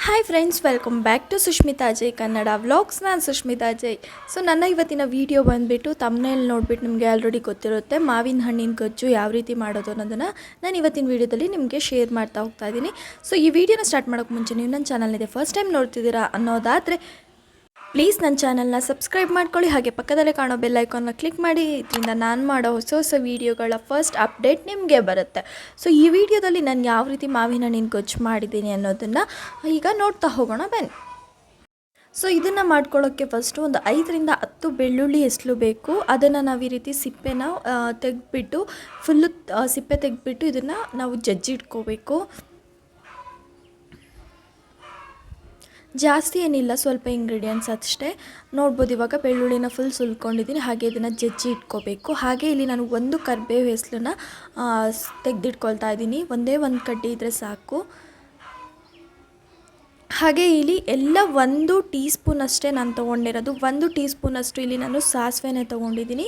Hi friends, welcome back to Sushmita Ajay Kannada vlogs. ನಾನು Sushmita Ajay. So ನನ್ನ ಇವತ್ತಿನ ವೀಡಿಯೋ ಬಂದುಬಿಟ್ಟು ತಮ್ಮನೇಲಿ ನೋಡಿಬಿಟ್ಟು ನಿಮಗೆ ಆಲ್ರೆಡಿ ಗೊತ್ತಿರುತ್ತೆ ಮಾವಿನ ಹಣ್ಣಿನ ಗೊಜ್ಜು ಯಾವ ರೀತಿ ಮಾಡೋದು ಅನ್ನೋದನ್ನು ನಾನು ಇವತ್ತಿನ ವೀಡಿಯೋದಲ್ಲಿ ನಿಮಗೆ ಶೇರ್ ಮಾಡ್ತಾ ಹೋಗ್ತಾ ಇದ್ದೀನಿ. ಸೊ ಈ ವಿಡಿಯೋನ ಸ್ಟಾರ್ಟ್ ಮಾಡೋಕ್ಕೆ ಮುಂಚೆ ನೀವು ನನ್ನ ಚಾನಲ್ನಿದೆ ಫಸ್ಟ್ ಟೈಮ್ ನೋಡ್ತಿದ್ದೀರಾ ಅನ್ನೋದಾದರೆ ಪ್ಲೀಸ್ ನನ್ನ ಚಾನಲ್ನ ಸಬ್ಸ್ಕ್ರೈಬ್ ಮಾಡ್ಕೊಳ್ಳಿ, ಹಾಗೆ ಪಕ್ಕದಲ್ಲೇ ಕಾಣೋ ಬೆಲ್ ಐಕಾನ್ನ ಕ್ಲಿಕ್ ಮಾಡಿ. ಇದರಿಂದ ನಾನು ಮಾಡೋ ಹೊಸ ಹೊಸ ವೀಡಿಯೋಗಳ ಫಸ್ಟ್ ಅಪ್ಡೇಟ್ ನಿಮಗೆ ಬರುತ್ತೆ. ಸೊ ಈ ವಿಡಿಯೋದಲ್ಲಿ ನಾನು ಯಾವ ರೀತಿ ಮಾವಿನ ಹಣ್ಣಿನ ಗೊಜ್ಜು ಮಾಡಿದ್ದೀನಿ ಅನ್ನೋದನ್ನು ಈಗ ನೋಡ್ತಾ ಹೋಗೋಣ ಬನ್ನಿ. ಸೊ ಇದನ್ನು ಮಾಡ್ಕೊಳ್ಳೋಕ್ಕೆ ಫಸ್ಟು ಒಂದು 5ರಿಂದ 10 ಬೆಳ್ಳುಳ್ಳಿ ಎಸ್ಲು ಬೇಕು. ಅದನ್ನು ನಾವು ಈ ರೀತಿ ಸಿಪ್ಪೆನ ತೆಗೆದ್ಬಿಟ್ಟು ಫುಲ್ಲು ಸಿಪ್ಪೆ ತೆಗೆದ್ಬಿಟ್ಟು ಇದನ್ನು ನಾವು ಜಜ್ಜಿಟ್ಕೋಬೇಕು. ಜಾಸ್ತಿ ಏನಿಲ್ಲ, ಸ್ವಲ್ಪ ಇಂಗ್ರೀಡಿಯೆಂಟ್ಸ್ ಅಷ್ಟೇ. ನೋಡ್ಬೋದು ಇವಾಗ ಬೆಳ್ಳುಳ್ಳಿನ ಫುಲ್ ಸುಲ್ಕೊಂಡಿದ್ದೀನಿ, ಹಾಗೆ ಇದನ್ನು ಜಜ್ಜಿ ಇಟ್ಕೋಬೇಕು. ಹಾಗೆ ಇಲ್ಲಿ ನಾನು ಒಂದು ಕರಿಬೇವು ಹೆಸಲನ್ನ ತೆಗೆದಿಟ್ಕೊಳ್ತಾ ಇದ್ದೀನಿ. ಒಂದೇ ಒಂದು ಕಡ್ಡಿ ಇದ್ದರೆ ಸಾಕು. ಹಾಗೆ ಇಲ್ಲಿ ಎಲ್ಲ 1 ಟೀ ಸ್ಪೂನ್ ಅಷ್ಟೇ ನಾನು ತೊಗೊಂಡಿರೋದು. 1 ಟೀ ಸ್ಪೂನಷ್ಟು ಇಲ್ಲಿ ನಾನು ಸಾಸಿವೆನೇ ತೊಗೊಂಡಿದ್ದೀನಿ.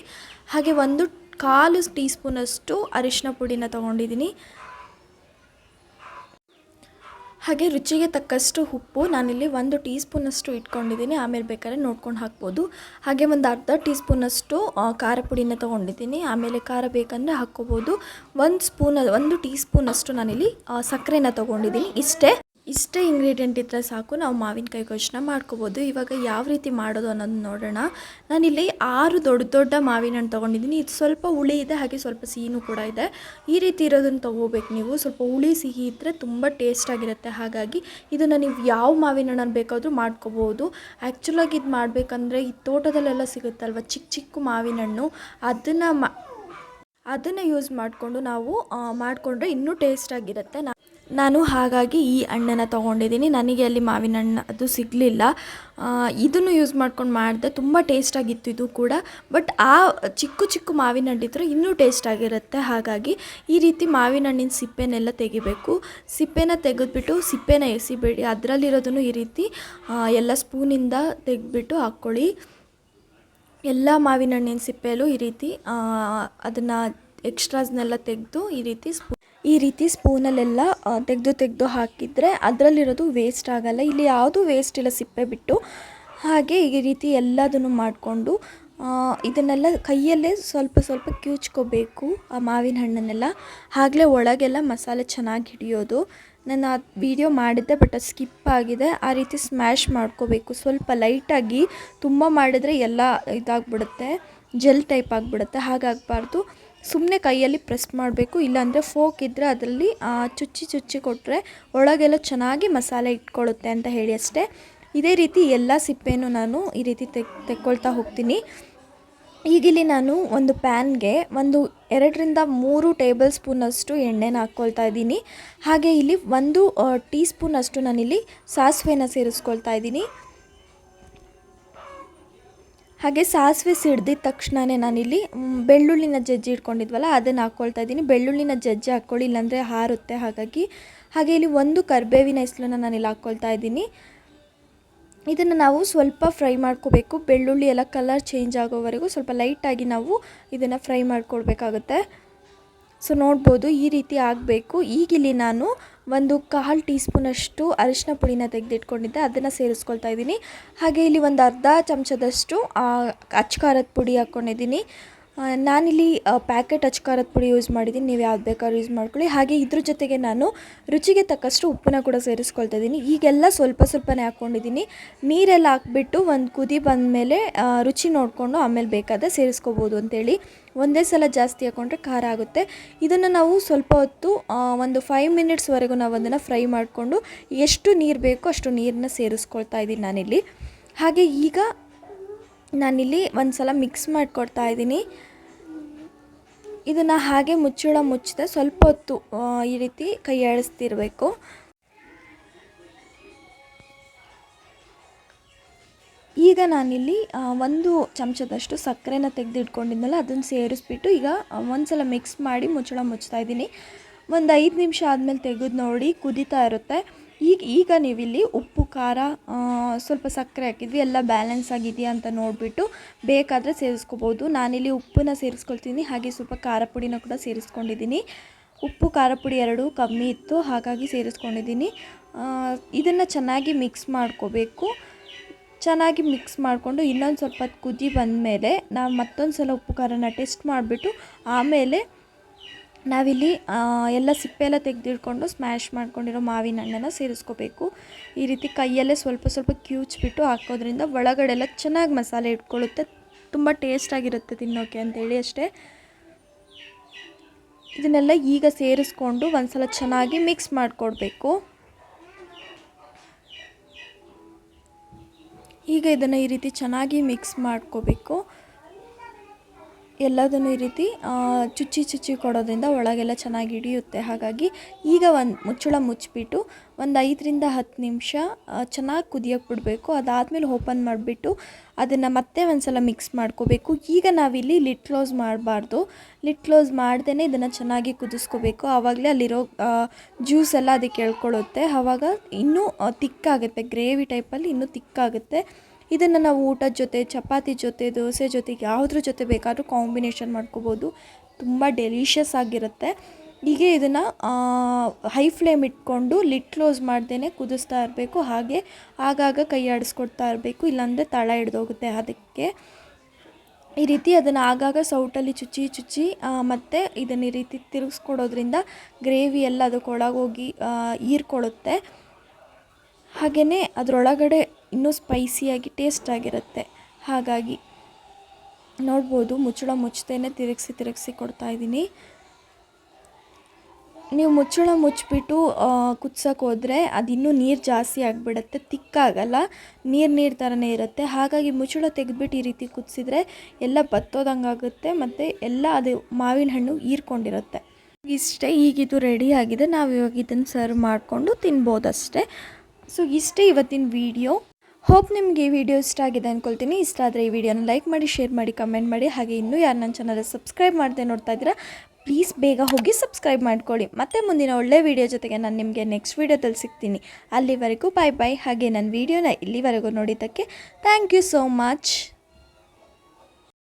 ಹಾಗೆ 1/4 ಟೀ ಸ್ಪೂನಷ್ಟು ಅರಿಶಿನ ಪುಡಿನ ತೊಗೊಂಡಿದ್ದೀನಿ. ಹಾಗೆ ರುಚಿಗೆ ತಕ್ಕಷ್ಟು ಉಪ್ಪು ನಾನಿಲ್ಲಿ 1 ಟೀ ಸ್ಪೂನಷ್ಟು ಇಟ್ಕೊಂಡಿದ್ದೀನಿ, ಆಮೇಲೆ ಬೇಕಾದ್ರೆ ನೋಡ್ಕೊಂಡು ಹಾಕ್ಬೋದು. ಹಾಗೆ ಒಂದು ಅರ್ಧ ಟೀ ಸ್ಪೂನಷ್ಟು ಖಾರ ಪುಡಿನ ತೊಗೊಂಡಿದ್ದೀನಿ, ಆಮೇಲೆ ಖಾರ ಬೇಕಂದರೆ ಹಾಕ್ಕೋಬೋದು. 1 ಟೀ ಸ್ಪೂನಷ್ಟು ನಾನಿಲ್ಲಿ ಸಕ್ಕರೆನ ತೊಗೊಂಡಿದ್ದೀನಿ. ಇಷ್ಟೇ ಇಂಗ್ರೀಡಿಯೆಂಟ್ ಇದ್ದರೆ ಸಾಕು, ನಾವು ಮಾವಿನಕಾಯಿ ಗೊಜ್ಜನ್ನ ಮಾಡ್ಕೋಬೋದು. ಇವಾಗ ಯಾವ ರೀತಿ ಮಾಡೋದು ಅನ್ನೋದು ನೋಡೋಣ. ನಾನಿಲ್ಲಿ 6 ದೊಡ್ಡ ಮಾವಿನ ಹಣ್ಣು ತೊಗೊಂಡಿದ್ದೀನಿ. ಇದು ಸ್ವಲ್ಪ ಹುಳಿ ಇದೆ, ಹಾಗೆ ಸ್ವಲ್ಪ ಸಿಹಿನೂ ಕೂಡ ಇದೆ. ಈ ರೀತಿ ಇರೋದನ್ನು ತೊಗೋಬೇಕು ನೀವು. ಸ್ವಲ್ಪ ಹುಳಿ ಸಿಹಿ ಇದ್ದರೆ ತುಂಬ ಟೇಸ್ಟಾಗಿರುತ್ತೆ. ಹಾಗಾಗಿ ಇದನ್ನು ನೀವು ಯಾವ ಮಾವಿನ ಹಣ್ಣನ್ನು ಬೇಕಾದರೂ ಮಾಡ್ಕೋಬೋದು. ಆ್ಯಕ್ಚುಲಾಗಿ ಇದು ಮಾಡಬೇಕಂದ್ರೆ ಈ ತೋಟದಲ್ಲೆಲ್ಲ ಸಿಗುತ್ತಲ್ವ ಚಿಕ್ಕ ಮಾವಿನ ಹಣ್ಣು, ಅದನ್ನು ಯೂಸ್ ಮಾಡಿಕೊಂಡು ನಾವು ಮಾಡಿಕೊಂಡ್ರೆ ಇನ್ನೂ ಟೇಸ್ಟಾಗಿರುತ್ತೆ. ನಾನು ಹಾಗಾಗಿ ಈ ಹಣ್ಣನ್ನು ತೊಗೊಂಡಿದ್ದೀನಿ. ನನಗೆ ಅಲ್ಲಿ ಮಾವಿನ ಹಣ್ಣು ಅದು ಸಿಗಲಿಲ್ಲ. ಇದನ್ನು ಯೂಸ್ ಮಾಡ್ಕೊಂಡು ಮಾಡಿದೆ, ತುಂಬ ಟೇಸ್ಟಾಗಿತ್ತು ಇದು ಕೂಡ. ಬಟ್ ಆ ಚಿಕ್ಕ ಮಾವಿನ ಹಣ್ಣಿದ್ರೆ ಇನ್ನೂ ಟೇಸ್ಟಾಗಿರುತ್ತೆ. ಹಾಗಾಗಿ ಈ ರೀತಿ ಮಾವಿನ ಹಣ್ಣಿನ ಸಿಪ್ಪೆನೆಲ್ಲ ತೆಗಿಬೇಕು. ಸಿಪ್ಪೆನ ತೆಗೆದ್ಬಿಟ್ಟು ಸಿಪ್ಪೆನ ಎಸಿಬೇಡಿ, ಅದರಲ್ಲಿರೋದನ್ನು ಈ ರೀತಿ ಎಲ್ಲ ಸ್ಪೂನಿಂದ ತೆಗೆದ್ಬಿಟ್ಟು ಹಾಕ್ಕೊಳ್ಳಿ. ಎಲ್ಲ ಮಾವಿನ ಹಣ್ಣಿನ ಸಿಪ್ಪೆಯಲ್ಲೂ ಈ ರೀತಿ ಅದನ್ನು ಎಕ್ಸ್ಟ್ರಾಸ್ನೆಲ್ಲ ತೆಗೆದು ಈ ರೀತಿ ಸ್ಪೂನಲ್ಲೆಲ್ಲ ತೆಗೆದು ಹಾಕಿದರೆ ಅದರಲ್ಲಿರೋದು ವೇಸ್ಟ್ ಆಗೋಲ್ಲ. ಇಲ್ಲಿ ಯಾವುದೂ ವೇಸ್ಟ್ ಇಲ್ಲ, ಸಿಪ್ಪೆ ಬಿಟ್ಟು. ಹಾಗೆ ಈ ರೀತಿ ಎಲ್ಲದನ್ನು ಮಾಡಿಕೊಂಡು ಇದನ್ನೆಲ್ಲ ಕೈಯಲ್ಲೇ ಸ್ವಲ್ಪ ಕಿವುಚ್ಕೋಬೇಕು ಆ ಮಾವಿನ ಹಣ್ಣನ್ನೆಲ್ಲ. ಆಗಲೇ ಒಳಗೆಲ್ಲ ಮಸಾಲೆ ಚೆನ್ನಾಗಿ ಹಿಡಿಯೋದು. ನಾನು ಆ ವಿಡಿಯೋ ಮಾಡಿದ್ದೆ, ಬಟ್ ಅದು ಸ್ಕಿಪ್ ಆಗಿದೆ. ಆ ರೀತಿ ಸ್ಮ್ಯಾಶ್ ಮಾಡ್ಕೋಬೇಕು ಸ್ವಲ್ಪ ಲೈಟಾಗಿ. ತುಂಬ ಮಾಡಿದ್ರೆ ಎಲ್ಲ ಇದಾಗ್ಬಿಡುತ್ತೆ, ಜೆಲ್ ಟೈಪ್ ಆಗಿಬಿಡುತ್ತೆ. ಹಾಗಾಗಬಾರ್ದು. ಸುಮ್ಮನೆ ಕೈಯಲ್ಲಿ ಪ್ರೆಸ್ ಮಾಡಬೇಕು, ಇಲ್ಲಾಂದರೆ ಫೋಕ್ ಇದ್ದರೆ ಅದರಲ್ಲಿ ಚುಚ್ಚಿ ಕೊಟ್ಟರೆ ಒಳಗೆಲ್ಲ ಚೆನ್ನಾಗಿ ಮಸಾಲೆ ಇಟ್ಕೊಳ್ಳುತ್ತೆ ಅಂತ ಹೇಳಿ ಅಷ್ಟೇ. ಇದೇ ರೀತಿ ಎಲ್ಲ ಸಿಪ್ಪೆನೂ ನಾನು ಈ ರೀತಿ ತೆಕ್ಕೊಳ್ತಾ ಹೋಗ್ತೀನಿ. ಈಗಿಲ್ಲಿ ನಾನು ಒಂದು ಪ್ಯಾನ್ಗೆ 2ರಿಂದ 3 ಟೇಬಲ್ ಸ್ಪೂನಷ್ಟು ಎಣ್ಣೆನ ಹಾಕ್ಕೊಳ್ತಾ ಇದ್ದೀನಿ. ಹಾಗೆ ಇಲ್ಲಿ 1 ಟೀ ಸ್ಪೂನಷ್ಟು ನಾನಿಲ್ಲಿ ಸಾಸಿವೆನ ಸೇರಿಸ್ಕೊಳ್ತಾ ಇದ್ದೀನಿ. ಹಾಗೆ ಸಾಸಿವೆ ಸಿಡ್ದಿದ ತಕ್ಷಣವೇ ನಾನಿಲ್ಲಿ ಬೆಳ್ಳುಳ್ಳಿನ ಜಜ್ಜಿ ಇಟ್ಕೊಂಡಿದ್ವಲ್ಲ ಅದನ್ನು ಹಾಕ್ಕೊಳ್ತಾ ಇದ್ದೀನಿ. ಬೆಳ್ಳುಳ್ಳಿನ ಜಜ್ಜಿ ಹಾಕ್ಕೊಳ್ಳಿ, ಇಲ್ಲಾಂದರೆ ಹಾರುತ್ತೆ. ಹಾಗೆ ಇಲ್ಲಿ 1 ಕರಿಬೇವಿನ ಹೆಸಲನ್ನು ನಾನಿಲ್ಲಿ ಹಾಕ್ಕೊಳ್ತಾ ಇದ್ದೀನಿ. ಇದನ್ನು ನಾವು ಸ್ವಲ್ಪ ಫ್ರೈ ಮಾಡ್ಕೋಬೇಕು. ಬೆಳ್ಳುಳ್ಳಿ ಎಲ್ಲ ಕಲರ್ ಚೇಂಜ್ ಆಗೋವರೆಗೂ ಸ್ವಲ್ಪ ಲೈಟಾಗಿ ನಾವು ಇದನ್ನು ಫ್ರೈ ಮಾಡ್ಕೊಳ್ಬೇಕಾಗುತ್ತೆ. ಸೊ ನೋಡ್ಬೋದು ಈ ರೀತಿ ಆಗಬೇಕು. ಈಗಿಲ್ಲಿ ನಾನು 1/4 ಟೀ ಸ್ಪೂನಷ್ಟು ಅರಿಶಿನ ಪುಡಿನ ತೆಗೆದಿಟ್ಕೊಂಡಿದ್ದೆ, ಅದನ್ನು ಸೇರಿಸ್ಕೊಳ್ತಾ ಇದ್ದೀನಿ. ಹಾಗೆ ಇಲ್ಲಿ ಒಂದು ಅರ್ಧ ಚಮಚದಷ್ಟು ಅಚ್ಚ ಪುಡಿ ಹಾಕ್ಕೊಂಡಿದ್ದೀನಿ. ನಾನಿಲ್ಲಿ ಪ್ಯಾಕೆಟ್ ಅಚ್ಚ ಪುಡಿ ಯೂಸ್ ಮಾಡಿದ್ದೀನಿ, ನೀವು ಯಾವ್ದು ಬೇಕಾದ್ರೂ ಯೂಸ್ ಮಾಡ್ಕೊಳ್ಳಿ. ಹಾಗೆ ಇದ್ರ ಜೊತೆಗೆ ನಾನು ರುಚಿಗೆ ತಕ್ಕಷ್ಟು ಉಪ್ಪನ್ನ ಕೂಡ ಸೇರಿಸ್ಕೊಳ್ತಾ ಇದ್ದೀನಿ. ಈಗೆಲ್ಲ ಸ್ವಲ್ಪನೇ ಹಾಕ್ಕೊಂಡಿದ್ದೀನಿ. ನೀರೆಲ್ಲ ಹಾಕ್ಬಿಟ್ಟು ಒಂದು ಕುದಿ ಬಂದಮೇಲೆ ರುಚಿ ನೋಡಿಕೊಂಡು ಆಮೇಲೆ ಬೇಕಾದರೆ ಸೇರಿಸ್ಕೋಬೋದು ಅಂತೇಳಿ. ಒಂದೇ ಸಲ ಜಾಸ್ತಿ ಹಾಕ್ಕೊಂಡ್ರೆ ಖಾರ ಆಗುತ್ತೆ. ಇದನ್ನು ನಾವು ಸ್ವಲ್ಪ ಹೊತ್ತು ಒಂದು 5 ಮಿನಿಟ್ಸ್ವರೆಗೂ ನಾವು ಅದನ್ನು ಫ್ರೈ ಮಾಡಿಕೊಂಡು ಎಷ್ಟು ನೀರು ಬೇಕೋ ಅಷ್ಟು ನೀರನ್ನ ಸೇರಿಸ್ಕೊಳ್ತಾ ಇದ್ದೀನಿ ನಾನಿಲ್ಲಿ. ಹಾಗೆ ಈಗ ನಾನಿಲ್ಲಿ ಒಂದು ಸಲ ಮಿಕ್ಸ್ ಮಾಡಿಕೊಡ್ತಾ ಇದ್ದೀನಿ. ಇದನ್ನು ಹಾಗೆ ಮುಚ್ಚದೆ ಸ್ವಲ್ಪ ಹೊತ್ತು ಈ ರೀತಿ ಕೈ ಆಡಿಸ್ತಿರಬೇಕು. ಈಗ ನಾನಿಲ್ಲಿ 1 ಚಮಚದಷ್ಟು ಸಕ್ಕರೆನ ತೆಗೆದಿಟ್ಕೊಂಡಿದ್ನಲ್ಲ ಅದನ್ನು ಸೇರಿಸ್ಬಿಟ್ಟು ಈಗ ಒಂದು ಸಲ ಮಿಕ್ಸ್ ಮಾಡಿ ಮುಚ್ತಾ ಇದ್ದೀನಿ. ಒಂದು 5 ನಿಮಿಷ ಆದಮೇಲೆ ತೆಗೆದು ನೋಡಿ, ಕುದೀತಾ ಇರುತ್ತೆ. ಈಗ ನೀವಿಲ್ಲಿ ಉಪ್ಪು ಖಾರ ಸ್ವಲ್ಪ ಸಕ್ಕರೆ ಹಾಕಿದ್ವಿ, ಎಲ್ಲ ಬ್ಯಾಲೆನ್ಸ್ ಆಗಿದೆಯಾ ಅಂತ ನೋಡಿಬಿಟ್ಟು ಬೇಕಾದರೆ ಸೇರಿಸ್ಕೋಬೋದು. ನಾನಿಲ್ಲಿ ಉಪ್ಪನ್ನ ಸೇರಿಸ್ಕೊಳ್ತೀನಿ, ಹಾಗೆ ಸ್ವಲ್ಪ ಖಾರ ಪುಡಿನ ಕೂಡ ಸೇರಿಸ್ಕೊಂಡಿದ್ದೀನಿ. ಉಪ್ಪು ಖಾರ ಪುಡಿ ಎರಡೂ ಕಮ್ಮಿ ಇತ್ತು, ಹಾಗಾಗಿ ಸೇರಿಸ್ಕೊಂಡಿದ್ದೀನಿ. ಇದನ್ನು ಚೆನ್ನಾಗಿ ಮಿಕ್ಸ್ ಮಾಡ್ಕೋಬೇಕು. ಚೆನ್ನಾಗಿ ಮಿಕ್ಸ್ ಮಾಡಿಕೊಂಡು ಇನ್ನೊಂದು ಸ್ವಲ್ಪ ಹೊತ್ತು ಕುದಿ ಬಂದಮೇಲೆ ನಾವು ಮತ್ತೊಂದು ಸಲ ಉಪ್ಪು ಖಾರನ ಟೆಸ್ಟ್ ಮಾಡಿಬಿಟ್ಟು ಆಮೇಲೆ ನಾವಿಲ್ಲಿ ಎಲ್ಲ ಸಿಪ್ಪೆ ಎಲ್ಲ ತೆಗೆದಿಟ್ಕೊಂಡು ಸ್ಮ್ಯಾಶ್ ಮಾಡ್ಕೊಂಡಿರೋ ಮಾವಿನ ಹಣ್ಣನ್ನು ಸೇರಿಸ್ಕೋಬೇಕು. ಈ ರೀತಿ ಕೈಯಲ್ಲೇ ಸ್ವಲ್ಪ ಸ್ವಲ್ಪ ಕಿವುಚ್ಬಿಟ್ಟು ಹಾಕೋದ್ರಿಂದ ಒಳಗಡೆ ಎಲ್ಲ ಚೆನ್ನಾಗಿ ಮಸಾಲೆ ಇಟ್ಕೊಳ್ಳುತ್ತೆ. ತುಂಬ ಟೇಸ್ಟಾಗಿರುತ್ತೆ ತಿನ್ನೋಕ್ಕೆ ಅಂತೇಳಿ ಅಷ್ಟೇ. ಇದನ್ನೆಲ್ಲ ಈಗ ಸೇರಿಸ್ಕೊಂಡು ಒಂದು ಸಲ ಚೆನ್ನಾಗಿ ಮಿಕ್ಸ್ ಮಾಡಿಕೊಡ್ಬೇಕು. ಈಗ ಇದನ್ನು ಈ ರೀತಿ ಚೆನ್ನಾಗಿ ಮಿಕ್ಸ್ ಮಾಡ್ಕೋಬೇಕು. ಎಲ್ಲದನ್ನು ಈ ರೀತಿ ಚುಚ್ಚಿ ಕೊಡೋದ್ರಿಂದ ಒಳಗೆಲ್ಲ ಚೆನ್ನಾಗಿ ಹಿಡಿಯುತ್ತೆ. ಹಾಗಾಗಿ ಈಗ ಒಂದು ಮುಚ್ಚಳ ಮುಚ್ಚಿಬಿಟ್ಟು ಒಂದು 5ರಿಂದ 10 ನಿಮಿಷ ಚೆನ್ನಾಗಿ ಕುದಿಯೋಕ್ಕೆ ಬಿಡಬೇಕು. ಅದಾದಮೇಲೆ ಓಪನ್ ಮಾಡಿಬಿಟ್ಟು ಅದನ್ನು ಮತ್ತೆ ಒಂದು ಸಲ ಮಿಕ್ಸ್ ಮಾಡ್ಕೋಬೇಕು. ಈಗ ನಾವಿಲ್ಲಿ ಲಿಡ್ ಕ್ಲೋಸ್ ಮಾಡಬಾರ್ದು. ಲಿಡ್ ಕ್ಲೋಸ್ ಮಾಡ್ದೇ ಇದನ್ನು ಚೆನ್ನಾಗಿ ಕುದಿಸ್ಕೋಬೇಕು. ಆವಾಗಲೇ ಅಲ್ಲಿರೋ ಜ್ಯೂಸ್ ಎಲ್ಲ ಅದಕ್ಕೆ ಎಳ್ಕೊಳ್ಳುತ್ತೆ. ಆವಾಗ ಇನ್ನೂ ತಿಕ್ಕಾಗುತ್ತೆ, ಗ್ರೇವಿ ಟೈಪಲ್ಲಿ ಇನ್ನೂ ತಿಕ್ಕಾಗುತ್ತೆ. ಇದನ್ನು ನಾವು ಊಟದ ಜೊತೆ, ಚಪಾತಿ ಜೊತೆ, ದೋಸೆ ಜೊತೆಗೆ ಯಾವುದ್ರ ಜೊತೆ ಬೇಕಾದರೂ ಕಾಂಬಿನೇಷನ್ ಮಾಡ್ಕೋಬೋದು. ತುಂಬ ಡೆಲಿಷಿಯಸ್ ಆಗಿರುತ್ತೆ. ಹೀಗೆ ಇದನ್ನು ಹೈ ಫ್ಲೇಮ್ ಇಟ್ಕೊಂಡು ಲಿಡ್ ಕ್ಲೋಸ್ ಮಾಡ್ದೇ ಕುದಿಸ್ತಾ ಇರಬೇಕು. ಹಾಗೆ ಆಗಾಗ ಕೈ ಆಡಿಸ್ಕೊಡ್ತಾ ಇರಬೇಕು, ಇಲ್ಲಾಂದರೆ ತಳ ಹಿಡ್ದೋಗುತ್ತೆ. ಅದಕ್ಕೆ ಈ ರೀತಿ ಅದನ್ನು ಆಗಾಗ ಸೌಟಲ್ಲಿ ಚುಚ್ಚಿ ಮತ್ತು ಇದನ್ನು ಈ ರೀತಿ ತಿರುಗಿಸ್ಕೊಡೋದ್ರಿಂದ ಗ್ರೇವಿ ಎಲ್ಲ ಅದಕ್ಕೊಳಗೋಗಿ ಹೀರ್ಕೊಳ್ಳುತ್ತೆ. ಹಾಗೆಯೇ ಅದರೊಳಗಡೆ ಇನ್ನೂ ಸ್ಪೈಸಿಯಾಗಿ ಟೇಸ್ಟಾಗಿರುತ್ತೆ. ಹಾಗಾಗಿ ನೋಡ್ಬೋದು, ಮುಚ್ಚಳ ಮುಚ್ಚದೇನೆ ತಿರುಗಿಸಿ ಕೊಡ್ತಾಯಿದ್ದೀನಿ. ನೀವು ಮುಚ್ಚಳ ಮುಚ್ಚಿಬಿಟ್ಟು ಕುದ್ಸೋಕೆ ಹೋದರೆ ಅದಿನ್ನೂ ನೀರು ಜಾಸ್ತಿ ಆಗಿಬಿಡುತ್ತೆ, ತಿಕ್ಕಾಗಲ್ಲ, ನೀರು ಥರನೇ ಇರುತ್ತೆ. ಹಾಗಾಗಿ ಮುಚ್ಚಳ ತೆಗೆದ್ಬಿಟ್ಟು ಈ ರೀತಿ ಕುದಿಸಿದ್ರೆ ಎಲ್ಲ ಬತ್ತೋದಂಗೆ ಆಗುತ್ತೆ ಮತ್ತು ಎಲ್ಲ ಅದು ಮಾವಿನ ಹಣ್ಣು ಹೀರ್ಕೊಂಡಿರುತ್ತೆ. ಇಷ್ಟೇ, ಈಗಿದು ರೆಡಿ ಆಗಿದೆ. ನಾವು ಇವಾಗ ಇದನ್ನು ಸರ್ವ್ ಮಾಡಿಕೊಂಡು ತಿನ್ಬೋದಷ್ಟೇ. ಸೊ ಇಷ್ಟೇ ಇವತ್ತಿನ ವಿಡಿಯೋ. ಹೋಪ್ ನಿಮಗೆ ಈ ವಿಡಿಯೋ ಇಷ್ಟ ಆಗಿದೆ ಅಂದ್ಕೊಳ್ತೀನಿ. ಇಷ್ಟ ಆದರೆ ಈ ವಿಡಿಯೋನ ಲೈಕ್ ಮಾಡಿ, ಶೇರ್ ಮಾಡಿ, ಕಮೆಂಟ್ ಮಾಡಿ. ಹಾಗೆ ಇನ್ನೂ ಯಾರು ನನ್ನ ಚಾನಲ್ ಸಬ್ಸ್ಕ್ರೈಬ್ ಮಾಡದೆ ನೋಡ್ತಾ ಇದ್ದೀರಾ, ಪ್ಲೀಸ್ ಬೇಗ ಹೋಗಿ ಸಬ್ಸ್ಕ್ರೈಬ್ ಮಾಡ್ಕೊಳ್ಳಿ. ಮತ್ತು ಮುಂದಿನ ಒಳ್ಳೆ ವಿಡಿಯೋ ಜೊತೆಗೆ ನಾನು ನಿಮಗೆ ನೆಕ್ಸ್ಟ್ ವಿಡಿಯೋದಲ್ಲಿ ಸಿಗ್ತೀನಿ. ಅಲ್ಲಿವರೆಗೂ ಬಾಯ್ ಬಾಯ್. ಹಾಗೆ ನನ್ನ ವಿಡಿಯೋನ ಇಲ್ಲಿವರೆಗೂ ನೋಡಿದ್ದಕ್ಕೆ ಥ್ಯಾಂಕ್ ಯು ಸೋ ಮಚ್.